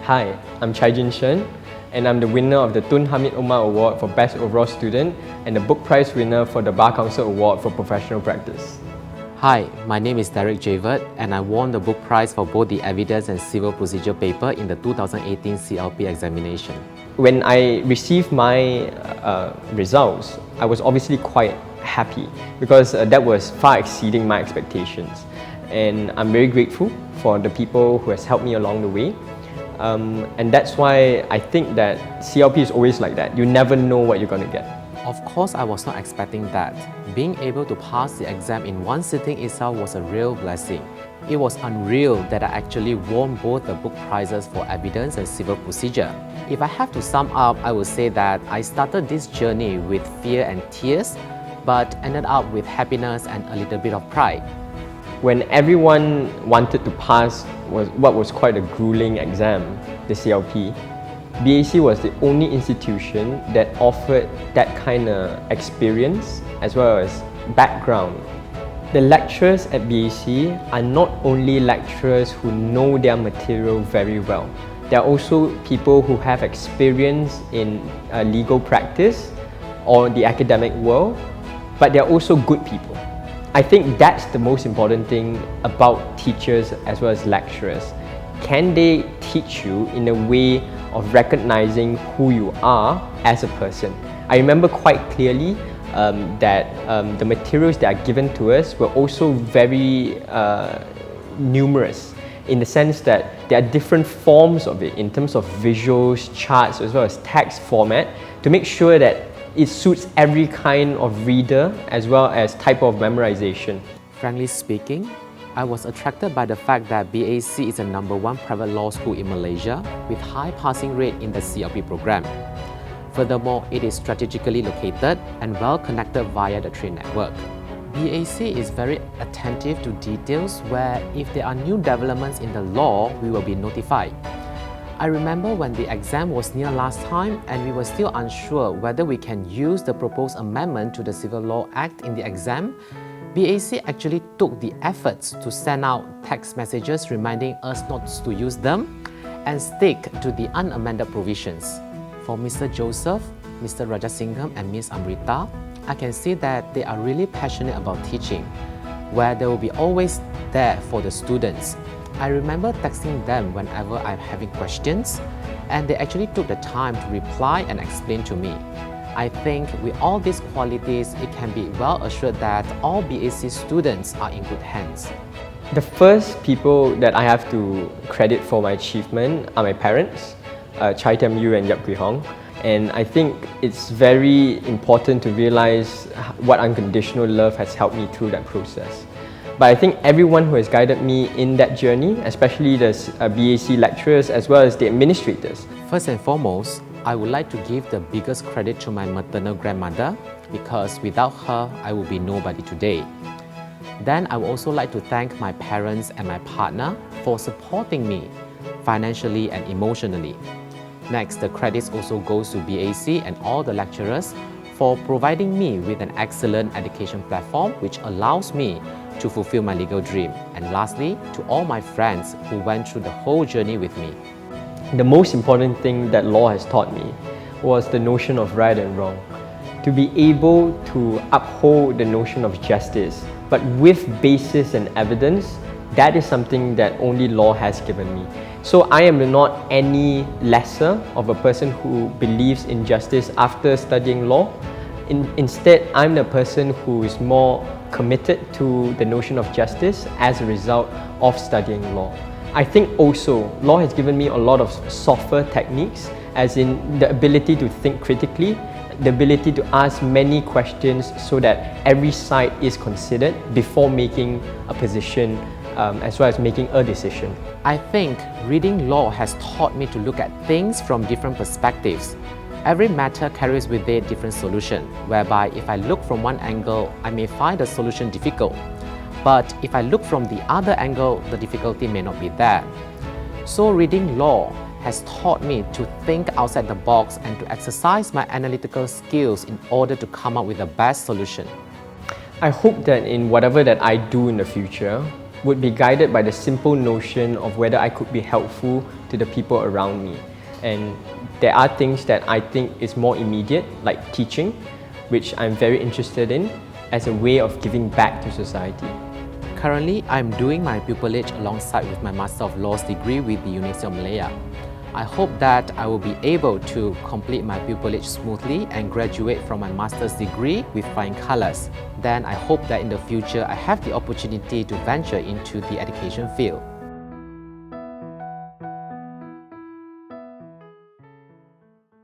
Hi, I'm Jin Shern, and I'm the winner of the Hamid Omar Award for Best Overall Student and the Book Prize winner for the Bar Council Award for Professional Practice. Hi, my name is Derrick Javed, and I won the book prize for both the Evidence and Civil Procedure paper in the 2018 CLP examination. When I received my results, I was obviously quite happy because that was far exceeding my expectations. And I'm very grateful for the people who has helped me along the way. And that's why I think that CLP is always like that. You never know what you're going to get. Of course, I was not expecting that. Being able to pass the exam in one sitting itself was a real blessing. It was unreal that I actually won both the book prizes for Evidence and Civil Procedure. If I have to sum up, I would say that I started this journey with fear and tears, but ended up with happiness and a little bit of pride. When everyone wanted to pass what was quite a grueling exam, the CLP, BAC was the only institution that offered that kind of experience as well as background. The lecturers at BAC are not only lecturers who know their material very well, they are also people who have experience in legal practice or the academic world, but they are also good people. I think that's the most important thing about teachers as well as lecturers. Can they teach you in a way of recognizing who you are as a person? I remember quite clearly that the materials that are given to us were also very numerous, in the sense that there are different forms of it in terms of visuals, charts, as well as text format, to make sure that it suits every kind of reader as well as type of memorization. Frankly speaking, I was attracted by the fact that BAC is the #1 private law school in Malaysia with high passing rate in the CLP program. Furthermore, it is strategically located and well connected via the train network. BAC is very attentive to details where if there are new developments in the law, we will be notified. I remember when the exam was near last time and we were still unsure whether we can use the proposed amendment to the Civil Law Act in the exam. BAC actually took the efforts to send out text messages reminding us not to use them and stick to the unamended provisions. For Mr. Joseph, Mr. Rajasingham and Ms. Amrita, I can see that they are really passionate about teaching, where they will be always there for the students. I remember texting them whenever I'm having questions, and they actually took the time to reply and explain to me. I think with all these qualities, it can be well assured that all BAC students are in good hands. The first people that I have to credit for my achievement are my parents, Chai Tam Yu and Yap Kui Hong. And I think it's very important to realize what unconditional love has helped me through that process. But I think everyone who has guided me in that journey, especially the BAC lecturers as well as the administrators. First and foremost, I would like to give the biggest credit to my maternal grandmother, because without her, I would be nobody today. Then I would also like to thank my parents and my partner for supporting me financially and emotionally. Next, the credits also goes to BAC and all the lecturers for providing me with an excellent education platform which allows me to fulfill my legal dream. And lastly, to all my friends who went through the whole journey with me. The most important thing that law has taught me was the notion of right and wrong. To be able to uphold the notion of justice, but with basis and evidence, that is something that only law has given me. So I am not any lesser of a person who believes in justice after studying law. Instead, I'm the person who is more committed to the notion of justice as a result of studying law. I think also law has given me a lot of softer techniques, as in the ability to think critically, the ability to ask many questions so that every side is considered before making a position as well as making a decision. I think reading law has taught me to look at things from different perspectives. Every matter carries with it different solution, whereby if I look from one angle, I may find the solution difficult. But if I look from the other angle, the difficulty may not be there. So reading law has taught me to think outside the box and to exercise my analytical skills in order to come up with the best solution. I hope that in whatever that I do in the future, would be guided by the simple notion of whether I could be helpful to the people around me. And there are things that I think is more immediate, like teaching, which I'm very interested in as a way of giving back to society. Currently, I'm doing my pupillage alongside with my Master of Laws degree with the University of Malaya. I hope that I will be able to complete my pupillage smoothly and graduate from my master's degree with flying colors. Then I hope that in the future I have the opportunity to venture into the education field.